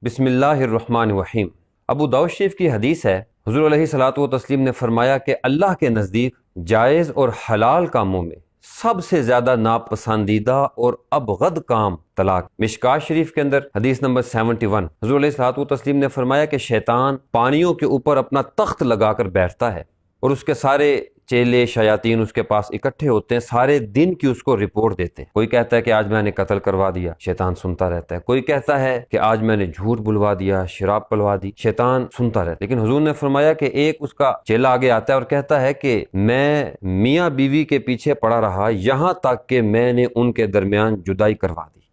بسم اللہ الرحمن الرحیم۔ ابو داؤد شریف کی حدیث ہے، حضور علیہ الصلوۃ والتسلیم نے فرمایا کہ اللہ کے نزدیک جائز اور حلال کاموں میں سب سے زیادہ ناپسندیدہ اور ابغض کام طلاق۔ مشکات شریف کے اندر حدیث نمبر 71، حضور علیہ الصلوۃ والتسلیم نے فرمایا کہ شیطان پانیوں کے اوپر اپنا تخت لگا کر بیٹھتا ہے اور اس کے سارے چیلے شیاطین اس کے پاس اکٹھے ہوتے ہیں، سارے دن کی اس کو رپورٹ دیتے ہیں۔ کوئی کہتا ہے کہ آج میں نے قتل کروا دیا، شیطان سنتا رہتا ہے۔ کوئی کہتا ہے کہ آج میں نے جھوٹ بلوا دیا، شراب پلوا دی، شیطان سنتا رہتا ہے۔ لیکن حضور نے فرمایا کہ ایک اس کا چیلا آگے آتا ہے اور کہتا ہے کہ میں میاں بیوی کے پیچھے پڑا رہا یہاں تک کہ میں نے ان کے درمیان جدائی کروا دی۔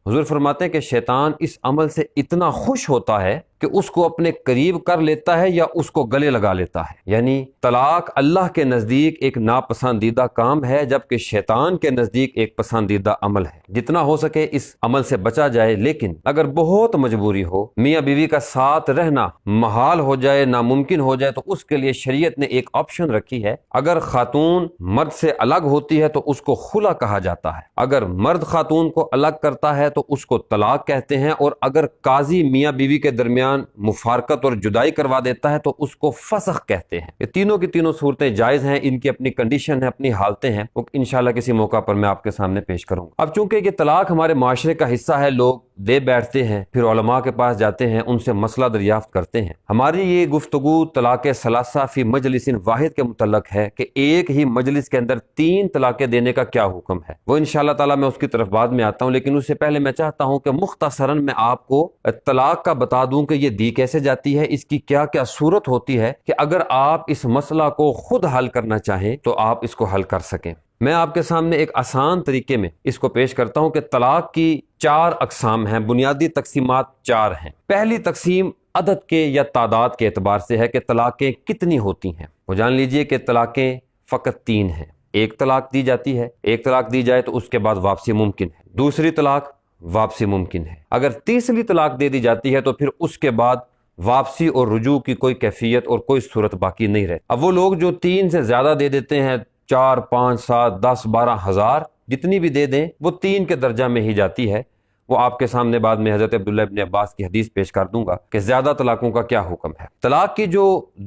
حضور فرماتے ہیں کہ شیطان اس عمل سے اتنا خوش ہوتا ہے کہ اس کو اپنے قریب کر لیتا ہے یا اس کو گلے لگا لیتا ہے۔ یعنی طلاق اللہ کے نزدیک ایک ناپسندیدہ کام ہے، جبکہ شیطان کے نزدیک ایک پسندیدہ عمل ہے۔ جتنا ہو سکے اس عمل سے بچا جائے، لیکن اگر بہت مجبوری ہو، میاں بیوی کا ساتھ رہنا محال ہو جائے، ناممکن ہو جائے، تو اس کے لیے شریعت نے ایک آپشن رکھی ہے۔ اگر خاتون مرد سے الگ ہوتی ہے تو اس کو خلا کہا جاتا ہے، اگر مرد خاتون کو الگ کرتا ہے تو اس کو طلاق کہتے ہیں، اور اگر قاضی میاں بیوی کے درمیان مفارقت اور جدائی کروا دیتا ہے تو اس کو فسخ کہتے ہیں۔ یہ تینوں کی تینوں صورتیں جائز ہیں، ان کی اپنی کنڈیشن ہے، اپنی حالتیں ہیں، وہ انشاءاللہ کسی موقع پر میں آپ کے سامنے پیش کروں گا۔ اب چونکہ یہ طلاق ہمارے معاشرے کا حصہ ہے، لوگ دے بیٹھتے ہیں، پھر علماء کے پاس جاتے ہیں، ان سے مسئلہ دریافت کرتے ہیں۔ ہماری یہ گفتگو طلاق ثلاثہ فی مجلس واحد کے متعلق ہے کہ ایک ہی مجلس کے اندر 3 طلاقیں دینے کا کیا حکم ہے، وہ انشاءاللہ تعالی میں اس کی طرف بعد میں آتا ہوں۔ لیکن اس سے پہلے میں چاہتا ہوں کہ مختصراً میں آپ کو طلاق کا بتا دوں کہ یہ دی کیسے جاتی ہے، اس کی کیا کیا صورت ہوتی ہے کہ اگر آپ اس مسئلہ کو خود حل کرنا چاہیں تو آپ اس کو حل کر سکیں۔ میں آپ کے سامنے ایک آسان طریقے میں اس کو پیش کرتا ہوں کہ طلاق کی 4 اقسام ہیں، بنیادی تقسیمات 4 ہیں۔ پہلی تقسیم عدد کے یا تعداد کے اعتبار سے ہے کہ طلاقیں کتنی ہوتی ہیں۔ وہ جان لیجئے کہ طلاقیں فقط 3 ہیں۔ ایک طلاق دی جاتی ہے، ایک طلاق دی جائے تو اس کے بعد واپسی ممکن ہے، دوسری طلاق واپسی ممکن ہے، اگر تیسری طلاق دے دی جاتی ہے تو پھر اس کے بعد واپسی اور رجوع کی کوئی کیفیت اور کوئی صورت باقی نہیں رہتی۔ اب وہ لوگ جو 3 سے زیادہ دے دیتے ہیں، 4 5 7 10 12 ہزار جتنی بھی دے دیں، وہ 3 کے درجہ میں ہی جاتی ہے۔ وہ آپ کے سامنے بعد میں حضرت عبداللہ ابن عباس کی حدیث پیش کر دوں گا کہ زیادہ طلاقوں کا کیا حکم ہے۔ طلاق کی جو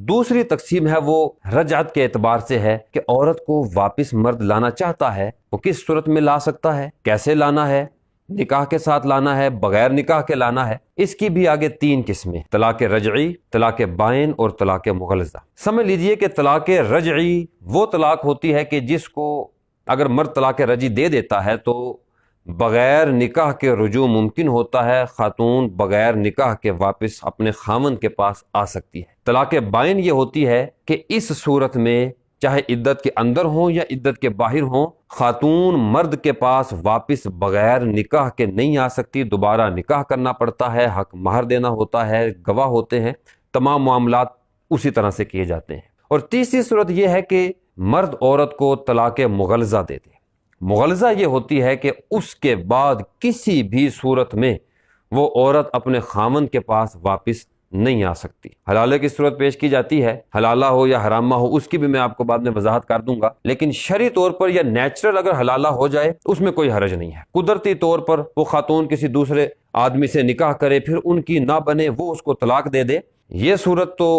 دوسری تقسیم ہے وہ رجعت کے اعتبار سے ہے کہ عورت کو واپس مرد لانا چاہتا ہے، وہ کس صورت میں لا سکتا ہے، کیسے لانا ہے، نکاح کے ساتھ لانا ہے، بغیر نکاح کے لانا ہے۔ اس کی بھی آگے 3 قسمیں، طلاق رجعی، طلاق بائن اور طلاق مغلظہ۔ سمجھ لیجئے کہ طلاق رجعی وہ طلاق ہوتی ہے کہ جس کو اگر مرد طلاق رجعی دے دیتا ہے تو بغیر نکاح کے رجوع ممکن ہوتا ہے، خاتون بغیر نکاح کے واپس اپنے خاوند کے پاس آ سکتی ہے۔ طلاق بائن یہ ہوتی ہے کہ اس صورت میں چاہے عدت کے اندر ہوں یا عدت کے باہر ہوں، خاتون مرد کے پاس واپس بغیر نکاح کے نہیں آ سکتی، دوبارہ نکاح کرنا پڑتا ہے، حق مہر دینا ہوتا ہے، گواہ ہوتے ہیں، تمام معاملات اسی طرح سے کیے جاتے ہیں۔ اور تیسری صورت یہ ہے کہ مرد عورت کو طلاق مغلظہ دے دے۔ مغلظہ یہ ہوتی ہے کہ اس کے بعد کسی بھی صورت میں وہ عورت اپنے خاوند کے پاس واپس نہیں آ سکتی۔ حلالہ کی صورت پیش کی جاتی ہے، حلالہ ہو یا حرامہ ہو، اس کی بھی میں آپ کو بعد میں وضاحت کر دوں گا، لیکن شرعی طور پر یا نیچرل اگر حلالہ ہو جائے اس میں کوئی حرج نہیں ہے۔ قدرتی طور پر وہ خاتون کسی دوسرے آدمی سے نکاح کرے، پھر ان کی نہ بنے، وہ اس کو طلاق دے دے، یہ صورت تو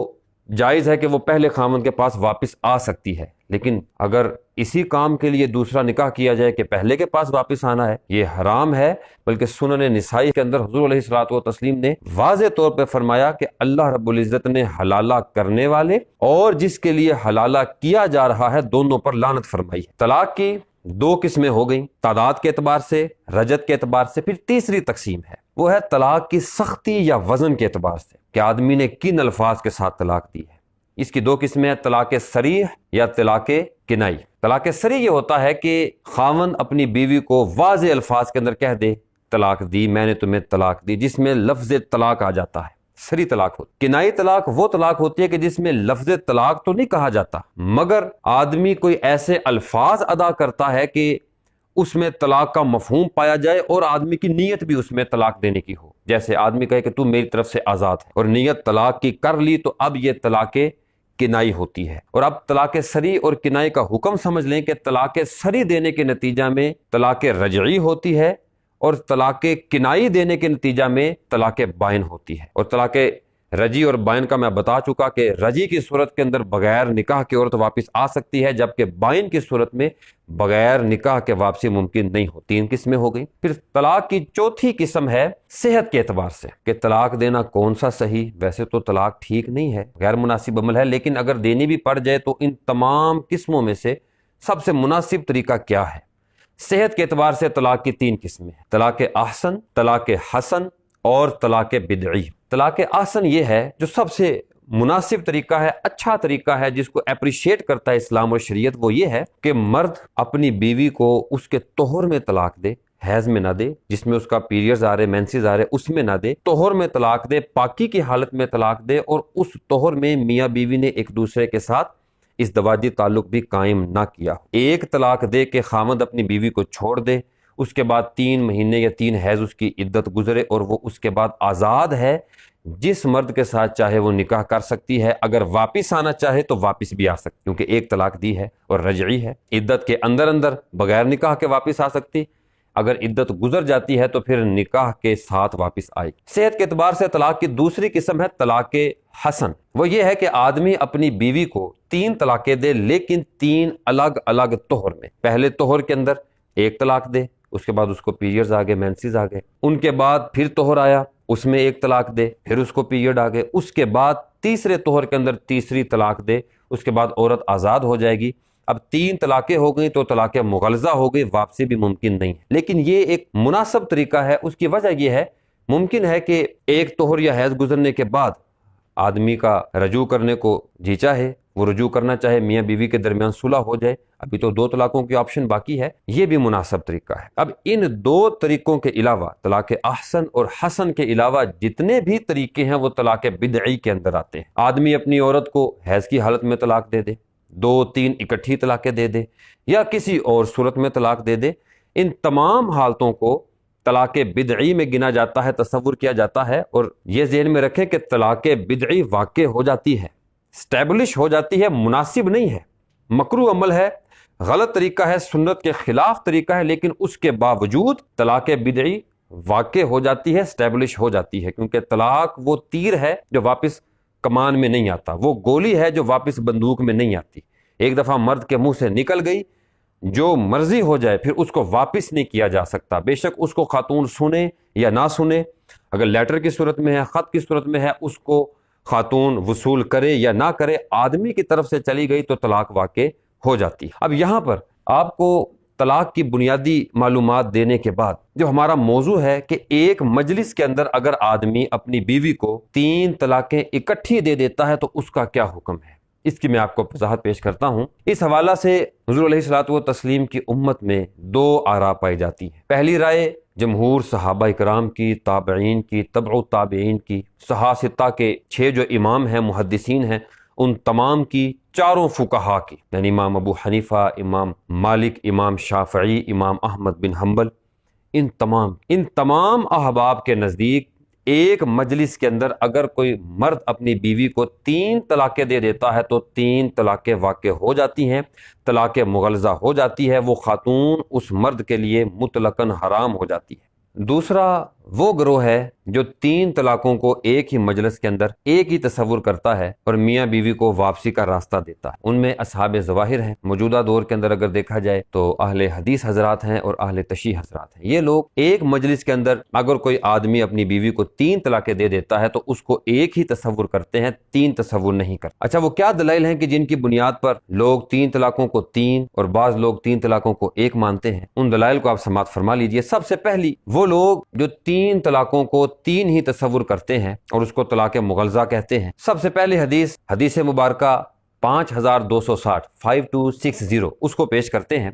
جائز ہے کہ وہ پہلے خاوند کے پاس واپس آ سکتی ہے۔ لیکن اگر اسی کام کے لیے دوسرا نکاح کیا جائے کہ پہلے کے پاس واپس آنا ہے، یہ حرام ہے۔ بلکہ سنن نسائی کے اندر حضور علیہ الصلوۃ والتسلیم نے واضح طور پہ فرمایا کہ اللہ رب العزت نے حلالہ کرنے والے اور جس کے لیے حلالہ کیا جا رہا ہے دونوں پر لعنت فرمائی ہے۔ طلاق کی 2 قسمیں ہو گئیں، تعداد کے اعتبار سے، رجعت کے اعتبار سے۔ پھر تیسری تقسیم ہے، وہ ہے طلاق کی سختی یا وزن کے اعتبار سے، کہ آدمی نے کن الفاظ کے ساتھ طلاق دی ہے۔ اس کی 2 قسمیں ہیں، طلاق صریح یا طلاق کنائی۔ طلاق صریح یہ ہوتا ہے کہ خاوند اپنی بیوی کو واضح الفاظ کے اندر کہہ دے طلاق دی، میں نے تمہیں طلاق دی، جس میں لفظ طلاق آ جاتا ہے، صریح طلاق ہوتی۔ کنائی طلاق وہ طلاق ہوتی ہے کہ جس میں لفظ طلاق تو نہیں کہا جاتا، مگر آدمی کوئی ایسے الفاظ ادا کرتا ہے کہ اس میں طلاق کا مفہوم پایا جائے اور آدمی کی نیت بھی اس میں طلاق دینے کی ہو۔ جیسے آدمی کہے کہ تو میری طرف سے آزاد ہے، اور نیت طلاق کی کر لی، تو اب یہ طلاق کنائی ہوتی ہے۔ اور اب طلاق صریح اور کنائی کا حکم سمجھ لیں کہ طلاق صریح دینے کے نتیجہ میں طلاق رجعی ہوتی ہے اور طلاق کنائی دینے کے نتیجہ میں طلاق بائن ہوتی ہے۔ اور طلاق رجی اور بائن کا میں بتا چکا کہ رجی کی صورت کے اندر بغیر نکاح کی عورت واپس آ سکتی ہے، جبکہ بائن کی صورت میں بغیر نکاح کے واپسی ممکن نہیں ہوتی۔ 3 قسمیں ہو گئی۔ پھر طلاق کی چوتھی قسم ہے صحت کے اعتبار سے، کہ طلاق دینا کون سا صحیح؟ ویسے تو طلاق ٹھیک نہیں ہے، غیر مناسب عمل ہے، لیکن اگر دینی بھی پڑ جائے تو ان تمام قسموں میں سے سب سے مناسب طریقہ کیا ہے؟ صحت کے اعتبار سے طلاق کی 3 قسمیں ہیں: طلاق احسن، طلاق حسن اور طلاق بدعی۔ طلاق احسن یہ ہے جو سب سے مناسب طریقہ ہے، اچھا طریقہ ہے، جس کو اپریشیٹ کرتا ہے اسلام اور شریعت۔ وہ یہ ہے کہ مرد اپنی بیوی کو اس کے طہر میں طلاق دے، حیض میں نہ دے، جس میں اس کا پیریڈز آ رہے، مینسز آ رہے، اس میں نہ دے، طہر میں طلاق دے، پاکی کی حالت میں طلاق دے، اور اس طہر میں میاں بیوی نے ایک دوسرے کے ساتھ ازدواجی تعلق بھی قائم نہ کیا۔ ایک طلاق دے کہ خامد اپنی بیوی کو چھوڑ دے، اس کے بعد 3 مہینے یا 3 حیض اس کی عدت گزرے، اور وہ اس کے بعد آزاد ہے، جس مرد کے ساتھ چاہے وہ نکاح کر سکتی ہے، اگر واپس آنا چاہے تو واپس بھی آ سکتی، کیونکہ ایک طلاق دی ہے اور رجعی ہے۔ عدت کے اندر بغیر نکاح کے واپس آ سکتی، اگر عدت گزر جاتی ہے تو پھر نکاح کے ساتھ واپس آئے گی۔ صحت کے اعتبار سے طلاق کی دوسری قسم ہے طلاق حسن۔ وہ یہ ہے کہ آدمی اپنی بیوی کو 3 طلاقیں دے، لیکن 3 الگ الگ طہر میں۔ پہلے طہر کے اندر ایک طلاق دے، اس کے بعد اس کو پیریڈز آ گئے، مینسز آ گئے، ان کے بعد پھر طہر آیا، اس میں ایک طلاق دے، پھر اس کو پیریڈ آ گئے، اس کے بعد تیسرے طہر کے اندر تیسری طلاق دے، اس کے بعد عورت آزاد ہو جائے گی۔ اب 3 طلاقیں ہو گئی تو طلاق مغلظہ ہو گئی، واپسی بھی ممکن نہیں ہے، لیکن یہ ایک مناسب طریقہ ہے۔ اس کی وجہ یہ ہے، ممکن ہے کہ ایک طہر یا حیض گزرنے کے بعد آدمی کا رجوع کرنے کو جی چاہے، وہ رجوع کرنا چاہے، میاں بیوی کے درمیان صلح ہو جائے، ابھی تو 2 طلاقوں کی آپشن باقی ہے، یہ بھی مناسب طریقہ ہے۔ اب ان 2 طریقوں کے علاوہ، طلاق احسن اور حسن کے علاوہ جتنے بھی طریقے ہیں وہ طلاق بدعی کے اندر آتے ہیں۔ آدمی اپنی عورت کو حیض کی حالت میں طلاق دے دے، 2-3 اکٹھی طلاقیں دے دے، یا کسی اور صورت میں طلاق دے دے، ان تمام حالتوں کو طلاق بدعی میں گنا جاتا ہے، تصور کیا جاتا ہے۔ اور یہ ذہن میں رکھیں کہ طلاق بدعی واقع ہو جاتی ہے، اسٹیبلش ہو جاتی ہے، مناسب نہیں ہے، مکروہ عمل ہے، غلط طریقہ ہے، سنت کے خلاف طریقہ ہے، لیکن اس کے باوجود طلاق بدعی واقع ہو جاتی ہے، اسٹیبلش ہو جاتی ہے، کیونکہ طلاق وہ تیر ہے جو واپس کمان میں نہیں آتا، وہ گولی ہے جو واپس بندوق میں نہیں آتی۔ ایک دفعہ مرد کے منہ سے نکل گئی، جو مرضی ہو جائے پھر اس کو واپس نہیں کیا جا سکتا، بے شک اس کو خاتون سنے یا نہ سنے، اگر لیٹر کی صورت میں ہے، خط کی صورت میں ہے، اس کو خاتون وصول کرے یا نہ کرے، آدمی کی طرف سے چلی گئی تو طلاق واقع ہو جاتی۔ اب یہاں پر آپ کو طلاق کی بنیادی معلومات دینے کے بعد جو ہمارا موضوع ہے کہ ایک مجلس کے اندر اگر آدمی اپنی بیوی کو 3 طلاقیں اکٹھی دے دیتا ہے تو اس کا کیا حکم ہے، اس کی میں آپ کو وضاحت پیش کرتا ہوں۔ اس حوالہ سے حضور علیہ الصلوۃ والتسلیم کی امت میں 2 آراء پائی جاتی ہیں۔ پہلی رائے جمہور صحابہ کرام کی، تابعین کی، تبع تابعین کی، صحابہ کے 6 جو امام ہیں، محدثین ہیں، ان تمام کی، 4 فقہا کی، یعنی امام ابو حنیفہ، امام مالک، امام شافعی، امام احمد بن حنبل، ان تمام احباب کے نزدیک ایک مجلس کے اندر اگر کوئی مرد اپنی بیوی کو 3 طلاقیں دے دیتا ہے تو 3 طلاقیں واقع ہو جاتی ہیں، طلاق مغلظہ ہو جاتی ہے، وہ خاتون اس مرد کے لیے مطلقاً حرام ہو جاتی ہے۔ دوسرا وہ گروہ ہے جو 3 طلاقوں کو ایک ہی مجلس کے اندر ایک ہی تصور کرتا ہے اور میاں بیوی کو واپسی کا راستہ دیتا ہے، ان میں اصحاب ظواہر ہیں۔ موجودہ دور کے اندر اگر دیکھا جائے تو اہل حدیث حضرات ہیں اور اہل تشیع حضرات ہیں۔ یہ لوگ ایک مجلس کے اندر اگر کوئی آدمی اپنی بیوی کو 3 طلاقیں دے دیتا ہے تو اس کو ایک ہی تصور کرتے ہیں، 3 تصور نہیں کرتے۔ اچھا، وہ کیا دلائل ہیں کہ جن کی بنیاد پر لوگ 3 طلاقوں کو 3 اور بعض لوگ 3 طلاقوں کو 1 مانتے ہیں؟ ان دلائل کو آپ سماعت فرما لیجئے۔ سب سے پہلی، وہ لوگ جو 3 طلاقوں کو 3 ہی تصور کرتے ہیں اور اس کو طلاق مغلظہ کہتے ہیں، سب سے پہلی حدیث مبارکہ 5260 اس کو پیش کرتے ہیں۔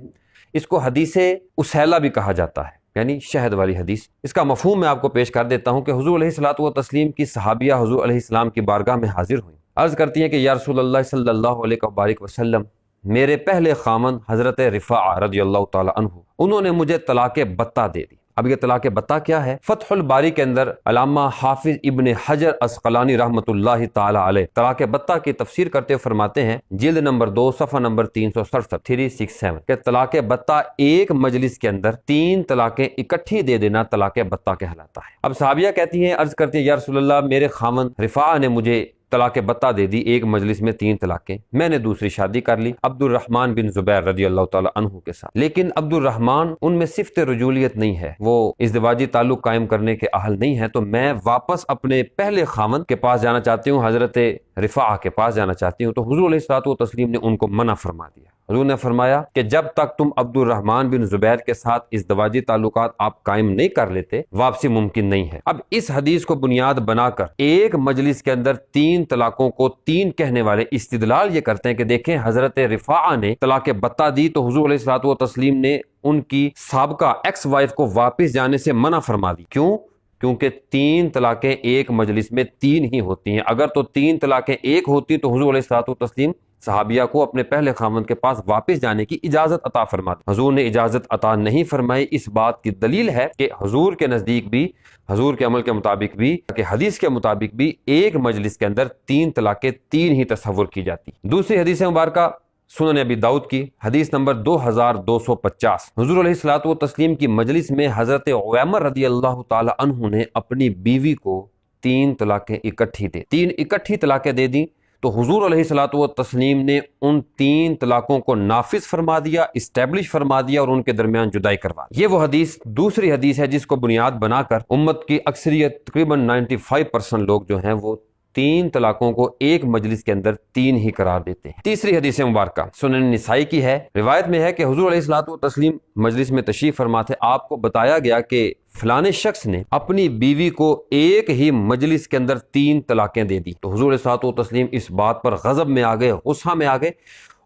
اس کو حدیث اسیلہ بھی کہا جاتا ہے، یعنی شہد والی حدیث۔ اس کا مفہوم میں آپ کو پیش کر دیتا ہوں کہ حضور علیہ الصلوۃ والتسلیم کی صحابیہ حضور علیہ السلام کی بارگاہ میں حاضر ہوئیں، عرض کرتی ہیں کہ یا رسول اللہ صلی اللہ علیہ وسلم، میرے پہلے خامن حضرت رفاعہ رضی اللہ تعالی عنہ، انہوں نے مجھے طلاق بتہ دے دی۔ اب یہ طلاق بتا کیا ہے؟ فتح الباری کے اندر علامہ حافظ ابن حجر عسقلانی رحمۃ اللہ تعالی علیہ طلاق بتا کی تفسیر کرتے ہوئے فرماتے ہیں، جلد نمبر 2 صفحہ نمبر 367 کہ طلاق بتا ایک مجلس کے اندر 3 طلاقیں اکٹھی دے دینا طلاق بتا کہلاتا ہے۔ اب صحابیہ کہتی ہیں، عرض کرتی ہیں، یا رسول اللہ میرے خاوند رفاعہ نے مجھے طلاق بتا دے دی، ایک مجلس میں 3 طلاقیں، میں نے دوسری شادی کر لی عبد الرحمن بن زبیر رضی اللہ تعالی عنہ کے ساتھ، لیکن عبد الرحمن ان میں صفت رجولیت نہیں ہے، وہ ازدواجی تعلق قائم کرنے کے اہل نہیں ہے، تو میں واپس اپنے پہلے خاوند کے پاس جانا چاہتی ہوں، حضرت رفاعہ کے پاس جانا چاہتی ہوں۔ تو حضور علیہ الصلوۃ والتسلیم نے ان کو منع فرما دیا۔ حضور نے فرمایا کہ جب تک تم عبد الرحمن بن زبیر کے ساتھ ازدواجی تعلقات آپ قائم نہیں کر لیتے، واپسی ممکن نہیں ہے۔ اب اس حدیث کو بنیاد بنا کر ایک مجلس کے اندر 3 طلاقوں کو 3 کہنے والے استدلال یہ کرتے ہیں کہ دیکھیں حضرت رفاعہ نے طلاق بتا دی تو حضور علیہ الصلوۃ والتسلیم نے ان کی سابقہ ایکس وائف کو واپس جانے سے منع فرما دی۔ کیوں؟ کیونکہ 3 طلاقیں ایک مجلس میں 3 ہی ہوتی ہیں، اگر تو 3 طلاقیں ایک ہوتی تو حضور علیہ الصلوۃ والتسلیم صحابیہ کو اپنے پہلے خاوند کے پاس واپس جانے کی اجازت عطا فرما دی۔ حضور نے اجازت عطا نہیں فرمائی، اس بات کی دلیل ہے کہ حضور کے نزدیک بھی، حضور کے عمل کے مطابق بھی، کہ حدیث کے مطابق بھی ایک مجلس کے اندر 3 طلاقیں 3 ہی تصور کی جاتی۔ دوسری حدیث مبارکہ سنن ابی داؤد کی حدیث نمبر 2250، حضور علیہ الصلوۃ والتسلیم کی مجلس میں حضرت عیمر رضی اللہ تعالی عنہ نے اپنی بیوی کو 3 طلاقیں اکٹھی طلاقیں دے دیں، تو حضور علیہ الصلوۃ والتسلیم نے ان 3 طلاقوں کو نافذ فرما دیا، اسٹیبلش فرما دیا اور ان کے درمیان جدائی کروا دی۔ یہ وہ حدیث دوسری حدیث ہے جس کو بنیاد بنا کر امت کی اکثریت تقریباً 95% لوگ جو ہیں وہ 3 طلاقوں کو ایک مجلس کے اندر 3 ہی قرار دیتے ہیں۔ تیسری حدیث مبارکہ سنن نسائی کی ہے، روایت میں ہے کہ حضور علیہ الصلوۃ والتسلیم مجلس میں تشریف فرما تھے، آپ کو بتایا گیا کہ فلانے شخص نے اپنی بیوی کو ایک ہی مجلس کے اندر 3 طلاقیں دے دی، تو حضور علیہ الصلوۃ والتسلیم اس بات پر غضب میں آ گئے، غصہ میں آ گئے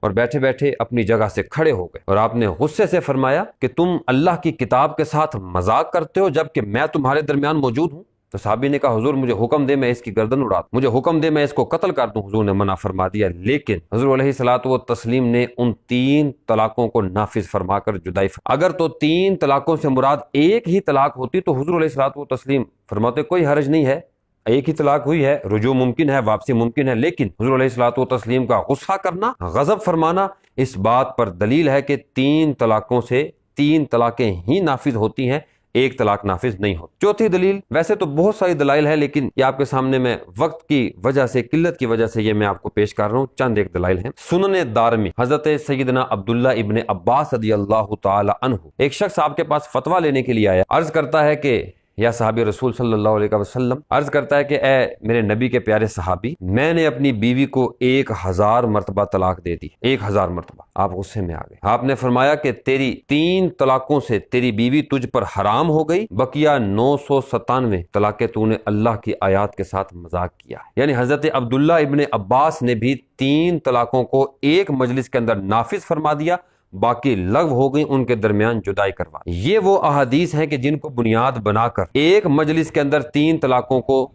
اور بیٹھے بیٹھے اپنی جگہ سے کھڑے ہو گئے، اور آپ نے غصے سے فرمایا کہ تم اللہ کی کتاب کے ساتھ مذاق کرتے ہو جبکہ میں تمہارے درمیان موجود ہوں۔ تو صحابی نے کہا حضور مجھے حکم دے میں اس کی گردن اڑا دوں، مجھے حکم دے میں اس کو قتل کر دوں۔ حضور نے منع فرما دیا، لیکن حضور علیہ الصلوۃ والتسلیم نے ان 3 طلاقوں کو نافذ فرما کر جدائی اگر تو 3 طلاقوں سے مراد ایک ہی طلاق ہوتی تو حضور علیہ الصلوۃ والتسلیم فرماتے کوئی حرج نہیں ہے، ایک ہی طلاق ہوئی ہے، رجوع ممکن ہے، واپسی ممکن ہے، لیکن حضور علیہ الصلوۃ والتسلیم کا غصہ کرنا، غضب فرمانا اس بات پر دلیل ہے کہ 3 طلاقوں سے 3 طلاقیں ہی نافذ ہوتی ہیں، ایک طلاق نافذ نہیں ہوتی۔ چوتھی دلیل، ویسے تو بہت ساری دلائل ہے لیکن یہ آپ کے سامنے میں وقت کی وجہ سے، قلت کی وجہ سے یہ میں آپ کو پیش کر رہا ہوں، چند ایک دلائل ہیں۔ سنن دارمی حضرت سیدنا عبداللہ ابن عباس رضی اللہ تعالی عنہ، ایک شخص آپ کے پاس فتویٰ لینے کے لیے آیا، عرض کرتا ہے کہ یا صحابی رسول صلی اللہ علیہ وسلم، عرض کرتا ہے کہ اے میرے نبی کے پیارے صحابی، میں نے اپنی بیوی کو 1000 مرتبہ طلاق دے دی، 1000 مرتبہ۔ آپ غصے میں آ گئے، آپ نے فرمایا کہ تیری 3 طلاقوں سے تیری بیوی تجھ پر حرام ہو گئی، بقیہ 997 طلاقیں تو نے اللہ کی آیات کے ساتھ مذاق کیا۔ یعنی حضرت عبداللہ ابن عباس نے بھی 3 طلاقوں کو ایک مجلس کے اندر نافذ فرما دیا، باقی لغو ہو گئی، ان کے درمیان جدائی کروا۔ یہ وہ احادیث ہیں کہ جن کو بنیاد بنا کر ایک مجلس کے اندر 3 طلاقوں کو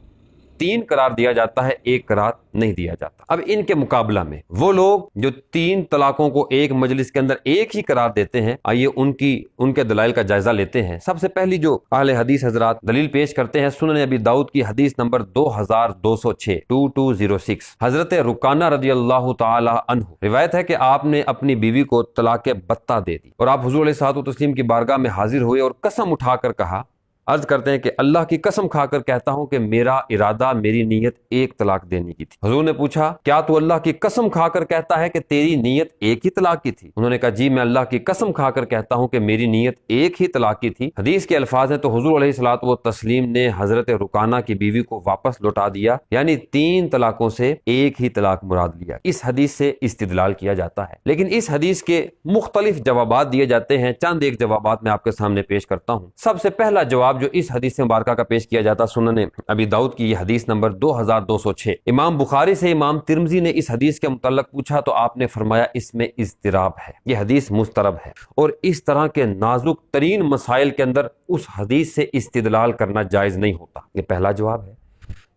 3 قرار دیا جاتا ہے، ایک قرار نہیں دیا جاتا۔ اب ان کے مقابلہ میں وہ لوگ جو 3 طلاقوں کو ایک مجلس کے اندر ایک ہی قرار دیتے ہیں، آئیے ان کے دلائل کا جائزہ لیتے ہیں۔ سب سے پہلی جو اہل حدیث حضرات دلیل پیش کرتے ہیں، سنن ابی داؤد کی حدیث نمبر 2206 حضرت رکانہ رضی اللہ تعالی عنہ، روایت ہے کہ آپ نے اپنی بیوی کو طلاق بتہ دے دی اور آپ حضور علیہ الصلوۃ والتسلیم کی بارگاہ میں حاضر ہوئے اور قسم اٹھا کر کہا، عرض کرتے ہیں کہ اللہ کی قسم کھا کر کہتا ہوں کہ میرا ارادہ، میری نیت 1 طلاق دینے کی تھی۔ حضور نے پوچھا کیا تو اللہ کی قسم کھا کر کہتا ہے کہ تیری نیت 1 ہی طلاق کی تھی؟ انہوں نے کہا جی میں اللہ کی قسم کھا کر کہتا ہوں کہ میری نیت 1 ہی طلاق کی تھی۔ حدیث کے الفاظ ہیں تو حضور علیہ الصلوۃ والتسلیم نے حضرت رکانہ کی بیوی کو واپس لوٹا دیا، یعنی 3 طلاقوں سے 1 ہی طلاق مراد لیا۔ اس حدیث سے استدلال کیا جاتا ہے، لیکن اس حدیث کے مختلف جوابات دیے جاتے ہیں، چند ایک جوابات میں آپ کے سامنے پیش کرتا ہوں۔ سب سے پہلا جواب جو اس حدیث مبارکہ کا پیش کیا جاتا، سنن ابی داؤد کی یہ حدیث نمبر 2206، امام بخاری سے امام ترمذی نے اس حدیث کے متعلق پوچھا تو آپ نے فرمایا اس میں اضطراب ہے، یہ حدیث مضطرب ہے، اور اس طرح کے نازک ترین مسائل کے اندر اس حدیث سے استدلال کرنا جائز نہیں ہوتا۔ یہ پہلا جواب ہے۔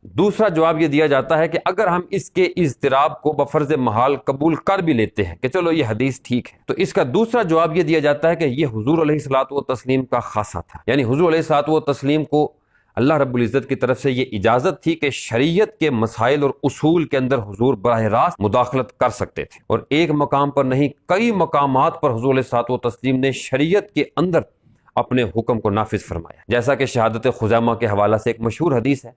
دوسرا جواب یہ دیا جاتا ہے کہ اگر ہم اس کے اضطراب کو بفرض محال قبول کر بھی لیتے ہیں کہ چلو یہ حدیث ٹھیک ہے، تو اس کا دوسرا جواب یہ دیا جاتا ہے کہ یہ حضور علیہ الصلوۃ والتسلیم کا خاصہ تھا، یعنی حضور علیہ الصلوۃ والتسلیم کو اللہ رب العزت کی طرف سے یہ اجازت تھی کہ شریعت کے مسائل اور اصول کے اندر حضور براہ راست مداخلت کر سکتے تھے، اور ایک مقام پر نہیں کئی مقامات پر حضور علیہ الصلوۃ والتسلیم نے شریعت کے اندر اپنے حکم کو نافذ فرمایا، جیسا کہ شہادت خزیمہ کے حوالہ سے ایک مشہور حدیث ہے۔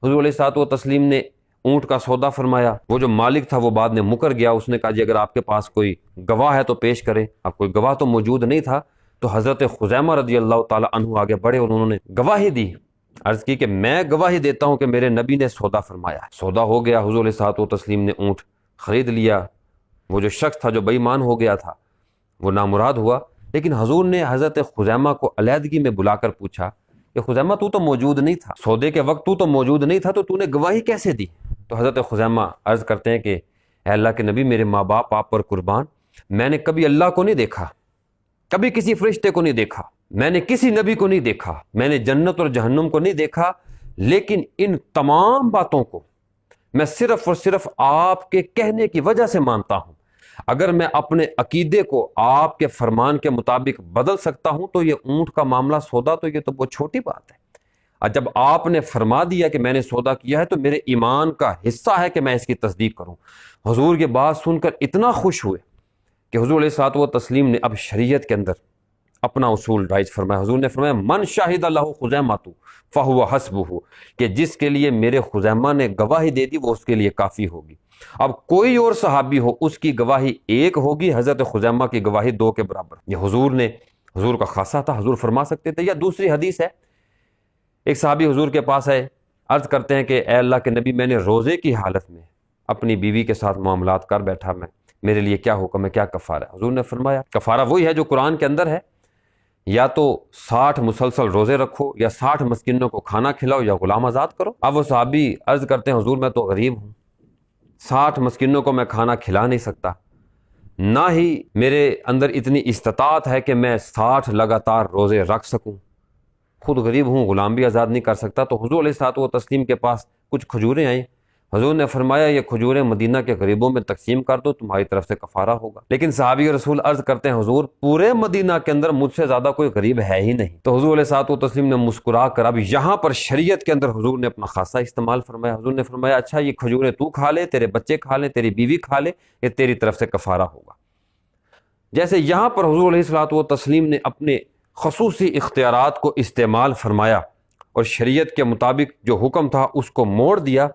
حضور علیہ الصلوۃ والتسلیم نے اونٹ کا سودا فرمایا، وہ جو مالک تھا وہ بعد میں مکر گیا، اس نے کہا جی اگر آپ کے پاس کوئی گواہ ہے تو پیش کریں۔ اب کوئی گواہ تو موجود نہیں تھا، تو حضرت خزیمہ رضی اللہ تعالی عنہ آگے بڑھے اور انہوں نے گواہی دی، عرض کی کہ میں گواہی دیتا ہوں کہ میرے نبی نے سودا فرمایا ہے۔ سودا ہو گیا، حضور علیہ الصلوۃ والتسلیم نے اونٹ خرید لیا، وہ جو شخص تھا جو بے ایمان ہو گیا تھا وہ نامراد ہوا، لیکن حضور نے حضرت خزیمہ کو علیحدگی میں بلا کر پوچھا کہ خزیمہ تو موجود نہیں تھا، سودے کے وقت تو موجود نہیں تھا، تو نے گواہی کیسے دی؟ تو حضرت خزیمہ عرض کرتے ہیں کہ اے اللہ کے نبی، میرے ماں باپ آپ پر قربان، میں نے کبھی اللہ کو نہیں دیکھا، کبھی کسی فرشتے کو نہیں دیکھا، میں نے کسی نبی کو نہیں دیکھا، میں نے جنت اور جہنم کو نہیں دیکھا، لیکن ان تمام باتوں کو میں صرف اور صرف آپ کے کہنے کی وجہ سے مانتا ہوں۔ اگر میں اپنے عقیدے کو آپ کے فرمان کے مطابق بدل سکتا ہوں تو یہ اونٹ کا معاملہ سودا تو یہ تو بہت چھوٹی بات ہے، اور جب آپ نے فرما دیا کہ میں نے سودا کیا ہے تو میرے ایمان کا حصہ ہے کہ میں اس کی تصدیق کروں۔ حضور یہ بات سن کر اتنا خوش ہوئے کہ حضور علیہ الصلوۃ والتسلیم نے اب شریعت کے اندر اپنا اصول رائج فرمایا۔ حضور نے فرمایا من شاہد لہ خزیمہ فہو حسبہ، کہ جس کے لیے میرے خزیمہ نے گواہی دے دی وہ اس کے لیے کافی ہوگی۔ اب کوئی اور صحابی ہو اس کی گواہی ایک ہوگی، حضرت خزیمہ کی گواہی 2 کے برابر۔ یہ حضور کا خاصہ تھا، حضور فرما سکتے تھے۔ یا دوسری حدیث ہے، ایک صحابی حضور کے پاس آئے، عرض کرتے ہیں کہ اے اللہ کے نبی، میں نے روزے کی حالت میں اپنی بیوی کے ساتھ معاملات کر بیٹھا، میرے لیے کیا حکم ہے، کیا کفارہ ہے؟ حضور نے فرمایا کفارہ وہی ہے جو قرآن کے اندر ہے، یا تو 60 مسلسل روزے رکھو، یا 60 مسکینوں کو کھانا کھلاؤ، یا غلام آزاد کرو۔ اب وہ صحابی عرض کرتے ہیں حضور میں تو غریب ہوں، 60 مسکینوں کو میں کھانا کھلا نہیں سکتا، نہ ہی میرے اندر اتنی استطاعت ہے کہ میں 60 لگاتار روزے رکھ سکوں، خود غریب ہوں، غلام بھی آزاد نہیں کر سکتا۔ تو حضور علیہ الصلوۃ والتسلیم کے پاس کچھ کھجوریں آئیں، حضور نے فرمایا یہ کھجوریں مدینہ کے غریبوں میں تقسیم کر دو، تمہاری طرف سے کفارہ ہوگا۔ لیکن صحابی رسول عرض کرتے ہیں حضور پورے مدینہ کے اندر مجھ سے زیادہ کوئی غریب ہے ہی نہیں۔ تو حضور علیہ الصلوۃ والتسلیم نے مسکرا کر، اب یہاں پر شریعت کے اندر حضور نے اپنا خاصہ استعمال فرمایا۔ حضور نے فرمایا اچھا یہ کھجوریں تو کھا لے، تیرے بچے کھا لیں، تیری بیوی کھا لے، یہ تیری طرف سے کفارہ ہوگا۔ جیسے یہاں پر حضور علیہ الصلوۃ والتسلیم نے اپنے خصوصی اختیارات کو استعمال فرمایا اور شریعت کے مطابق جو حکم تھا اس کو موڑ دیا،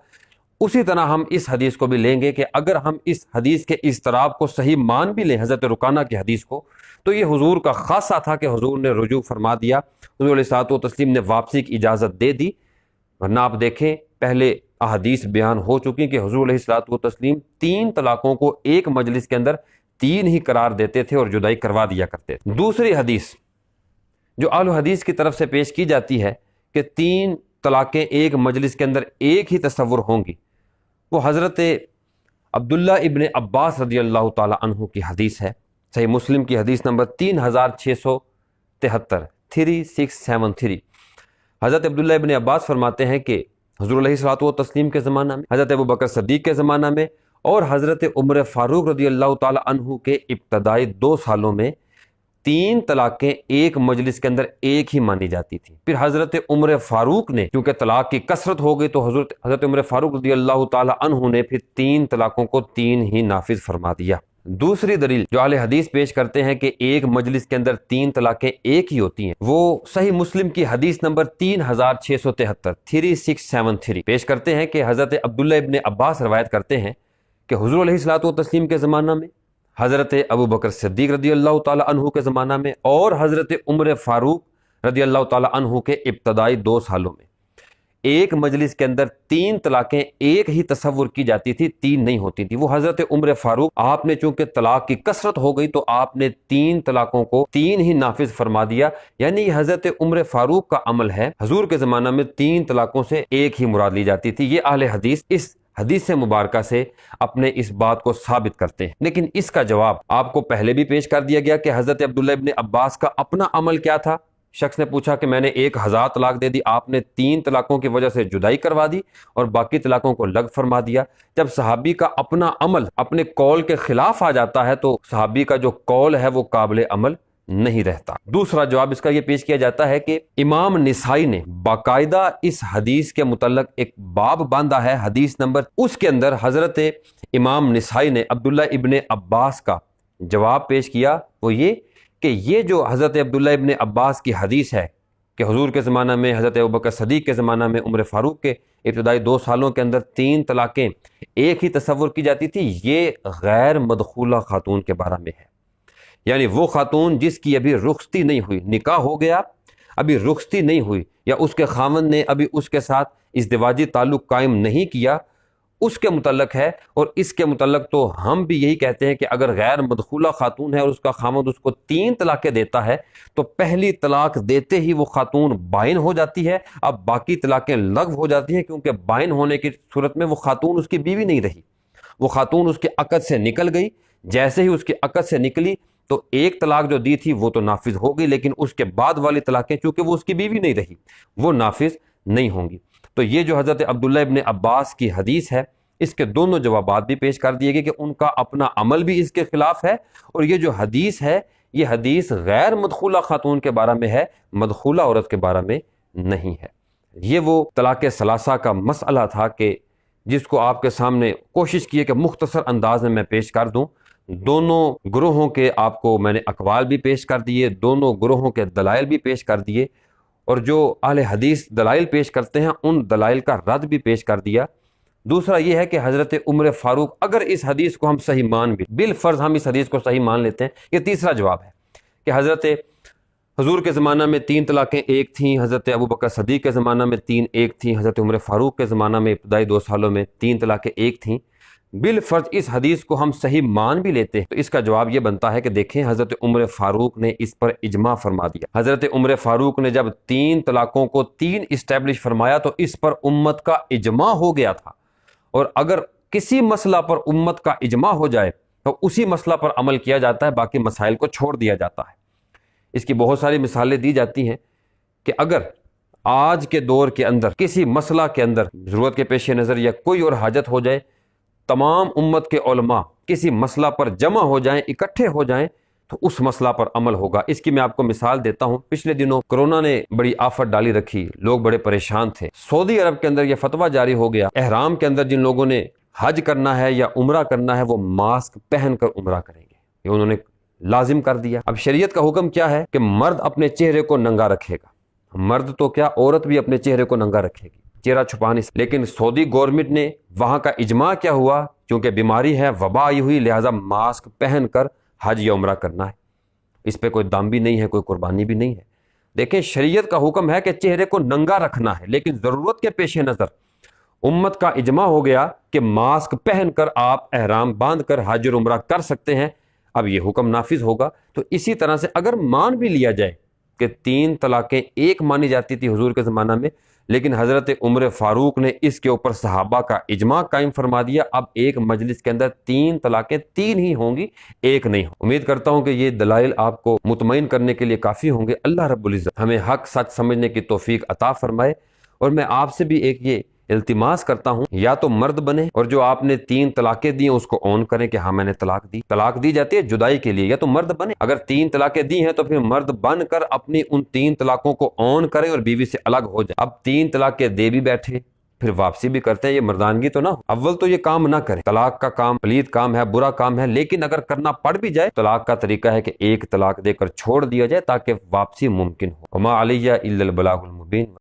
اسی طرح ہم اس حدیث کو بھی لیں گے کہ اگر ہم اس حدیث کے اضطراب کو صحیح مان بھی لیں، حضرت رکانہ کی حدیث کو، تو یہ حضور کا خاصہ تھا کہ حضور نے رجوع فرما دیا، حضور علیہ الصلوۃ والتسلیم نے واپسی کی اجازت دے دی۔ ورنہ آپ دیکھیں پہلے احادیث بیان ہو چکی کہ حضور علیہ الصلوۃ والتسلیم 3 طلاقوں کو ایک مجلس کے اندر 3 ہی قرار دیتے تھے اور جدائی کروا دیا کرتے تھے۔ دوسری حدیث جو اہل حدیث کی طرف سے پیش کی جاتی ہے کہ 3 طلاقیں ایک مجلس کے اندر ایک ہی تصور ہوں گی، وہ حضرت عبداللہ ابن عباس رضی اللہ تعالی عنہ کی حدیث ہے، صحیح مسلم کی حدیث نمبر 3673 3673۔ حضرت عبداللہ ابن عباس فرماتے ہیں کہ حضور علیہ الصلوۃ والتسلیم کے زمانہ میں، حضرت ابوبکر صدیق کے زمانہ میں اور حضرت عمر فاروق رضی اللہ تعالی عنہ کے ابتدائی 2 سالوں میں 3 طلاقیں ایک مجلس کے اندر ایک ہی مانی جاتی تھی۔ پھر حضرت عمر فاروق نے کیونکہ طلاق کی کثرت ہو گئی تو حضرت عمر فاروق رضی اللہ تعالی عنہ نے پھر 3 طلاقوں کو 3 ہی نافذ فرما دیا۔ دوسری دلیل جو اہل حدیث پیش کرتے ہیں کہ ایک مجلس کے اندر 3 طلاقیں ایک ہی ہوتی ہیں، وہ صحیح مسلم کی حدیث نمبر 3673 3673 پیش کرتے ہیں کہ حضرت عبداللہ ابن عباس روایت کرتے ہیں کہ حضور علیہ الصلوۃ والتسلیم کے زمانہ میں، حضرت ابوبکر صدیق رضی اللہ تعالی عنہ کے زمانہ میں اور حضرت عمر فاروق رضی اللہ تعالی عنہ کے ابتدائی 2 سالوں میں ایک مجلس کے اندر 3 طلاقیں ایک ہی تصور کی جاتی تھی، 3 نہیں ہوتی تھی۔ وہ حضرت عمر فاروق آپ نے چونکہ طلاق کی کثرت ہو گئی تو آپ نے 3 طلاقوں کو 3 ہی نافذ فرما دیا، یعنی یہ حضرت عمر فاروق کا عمل ہے۔ حضور کے زمانہ میں 3 طلاقوں سے ایک ہی مراد لی جاتی تھی۔ یہ اہل حدیث اس حدیث مبارکہ سے اپنے اس بات کو ثابت کرتے ہیں، لیکن اس کا جواب آپ کو پہلے بھی پیش کر دیا گیا کہ حضرت عبداللہ ابن عباس کا اپنا عمل کیا تھا، شخص نے پوچھا کہ میں نے 1000 طلاق دے دی، آپ نے 3 طلاقوں کی وجہ سے جدائی کروا دی اور باقی طلاقوں کو لغو فرما دیا۔ جب صحابی کا اپنا عمل اپنے قول کے خلاف آ جاتا ہے تو صحابی کا جو قول ہے وہ قابل عمل نہیں رہتا۔ دوسرا جواب اس کا یہ پیش کیا جاتا ہے کہ امام نسائی نے باقاعدہ اس حدیث کے متعلق ایک باب باندھا ہے، حدیث نمبر، اس کے اندر حضرت امام نسائی نے عبداللہ ابن عباس کا جواب پیش کیا، وہ یہ جو حضرت عبداللہ ابن عباس کی حدیث ہے کہ حضور کے زمانہ میں، حضرت ابوبکر صدیق کے زمانہ میں، عمر فاروق کے ابتدائی 2 سالوں کے اندر 3 طلاقیں ایک ہی تصور کی جاتی تھی، یہ غیر مدخولہ خاتون کے بارے میں ہے۔ یعنی وہ خاتون جس کی ابھی رخصتی نہیں ہوئی، نکاح ہو گیا ابھی رخصتی نہیں ہوئی، یا اس کے خاوند نے ابھی اس کے ساتھ ازدواجی تعلق قائم نہیں کیا، اس کے متعلق ہے۔ اور اس کے متعلق تو ہم بھی یہی کہتے ہیں کہ اگر غیر مدخولہ خاتون ہے اور اس کا خاوند اس کو 3 طلاقیں دیتا ہے تو پہلی طلاق دیتے ہی وہ خاتون بائن ہو جاتی ہے، اب باقی طلاقیں لغو ہو جاتی ہیں، کیونکہ بائن ہونے کی صورت میں وہ خاتون اس کی بیوی نہیں رہی، وہ خاتون اس کے عقد سے نکل گئی۔ جیسے ہی اس کے عقد سے نکلی تو ایک طلاق جو دی تھی وہ تو نافذ ہو گئی، لیکن اس کے بعد والی طلاقیں چونکہ وہ اس کی بیوی نہیں رہی وہ نافذ نہیں ہوں گی۔ تو یہ جو حضرت عبداللہ ابن عباس کی حدیث ہے، اس کے دونوں جوابات بھی پیش کر دیے گئے کہ ان کا اپنا عمل بھی اس کے خلاف ہے، اور یہ جو حدیث ہے یہ حدیث غیر مدخولہ خاتون کے بارے میں ہے، مدخولہ عورت کے بارے میں نہیں ہے۔ یہ وہ طلاق ثلاثہ کا مسئلہ تھا کہ جس کو آپ کے سامنے کوشش کی ہے کہ مختصر انداز میں پیش کر دوں۔ دونوں گروہوں کے آپ کو میں نے اقوال بھی پیش کر دیے، دونوں گروہوں کے دلائل بھی پیش کر دیے، اور جو اہل حدیث دلائل پیش کرتے ہیں ان دلائل کا رد بھی پیش کر دیا۔ دوسرا یہ ہے کہ حضرت عمر فاروق اگر اس حدیث کو ہم صحیح مان بھی، بالفرض ہم اس حدیث کو صحیح مان لیتے ہیں، یہ تیسرا جواب ہے کہ حضرت حضور کے زمانہ میں 3 طلاقیں ایک تھیں، حضرت ابوبکر صدیق کے زمانہ میں 3 ایک تھیں، حضرت عمر فاروق کے زمانہ میں ابتدائی 2 سالوں میں 3 طلاقیں ایک تھیں، بالفرض اس حدیث کو ہم صحیح مان بھی لیتے ہیں تو اس کا جواب یہ بنتا ہے کہ دیکھیں حضرت عمر فاروق نے اس پر اجماع فرما دیا۔ حضرت عمر فاروق نے جب 3 طلاقوں کو 3 اسٹیبلش فرمایا تو اس پر امت کا اجماع ہو گیا تھا، اور اگر کسی مسئلہ پر امت کا اجماع ہو جائے تو اسی مسئلہ پر عمل کیا جاتا ہے، باقی مسائل کو چھوڑ دیا جاتا ہے۔ اس کی بہت ساری مثالیں دی جاتی ہیں کہ اگر آج کے دور کے اندر کسی مسئلہ کے اندر ضرورت کے پیش نظر یا کوئی اور حاجت ہو جائے، تمام امت کے علماء کسی مسئلہ پر جمع ہو جائیں، اکٹھے ہو جائیں تو اس مسئلہ پر عمل ہوگا۔ اس کی میں آپ کو مثال دیتا ہوں۔ پچھلے دنوں کرونا نے بڑی آفت ڈالی رکھی، لوگ بڑے پریشان تھے۔ سعودی عرب کے اندر یہ فتویٰ جاری ہو گیا، احرام کے اندر جن لوگوں نے حج کرنا ہے یا عمرہ کرنا ہے وہ ماسک پہن کر عمرہ کریں گے، یہ انہوں نے لازم کر دیا۔ اب شریعت کا حکم کیا ہے کہ مرد اپنے چہرے کو ننگا رکھے گا، مرد تو کیا عورت بھی اپنے چہرے کو ننگا رکھے گی، چہرہ چھپانے سے۔ لیکن سعودی گورنمنٹ نے وہاں کا اجماع کیا ہوا، کیونکہ بیماری ہے، وبا آئی ہوئی، لہٰذا ماسک پہن کر حج یا عمرہ کرنا ہے، اس پہ کوئی دام بھی نہیں ہے، کوئی قربانی بھی نہیں ہے۔ دیکھیں شریعت کا حکم ہے کہ چہرے کو ننگا رکھنا ہے، لیکن ضرورت کے پیش نظر امت کا اجماع ہو گیا کہ ماسک پہن کر آپ احرام باندھ کر حج اور عمرہ کر سکتے ہیں، اب یہ حکم نافذ ہوگا۔ تو اسی طرح سے اگر مان بھی لیا جائے کہ 3 طلاقیں ایک مانی جاتی تھی حضور کے زمانہ میں، لیکن حضرت عمر فاروق نے اس کے اوپر صحابہ کا اجماع قائم فرما دیا، اب ایک مجلس کے اندر 3 طلاقیں 3 ہی ہوں گی، ایک نہیں ہوں۔ امید کرتا ہوں کہ یہ دلائل آپ کو مطمئن کرنے کے لیے کافی ہوں گے۔ اللہ رب العزت ہمیں حق سچ سمجھنے کی توفیق عطا فرمائے، اور میں آپ سے بھی ایک یہ التماس کرتا ہوں، یا تو مرد بنے اور جو آپ نے 3 طلاقیں دی ہیں اس کو اون کریں کہ ہاں میں نے طلاق دی۔ طلاق دی جاتی ہے جدائی کے لیے، یا تو مرد بنے، اگر 3 طلاقیں دی ہیں تو پھر مرد بن کر اپنی ان 3 طلاقوں کو اون کریں اور بیوی سے الگ ہو جائے۔ اب 3 طلاقیں دے بھی بیٹھے پھر واپسی بھی کرتے ہیں، یہ مردانگی تو نہ ہو۔ اول تو یہ کام نہ کریں، طلاق کا کام پلید کام ہے، برا کام ہے، لیکن اگر کرنا پڑ بھی جائے طلاق کا طریقہ ہے کہ 1 طلاق دے کر چھوڑ دیا جائے تاکہ واپسی ممکن ہو۔ وما علیہ الا البلاغ المبین۔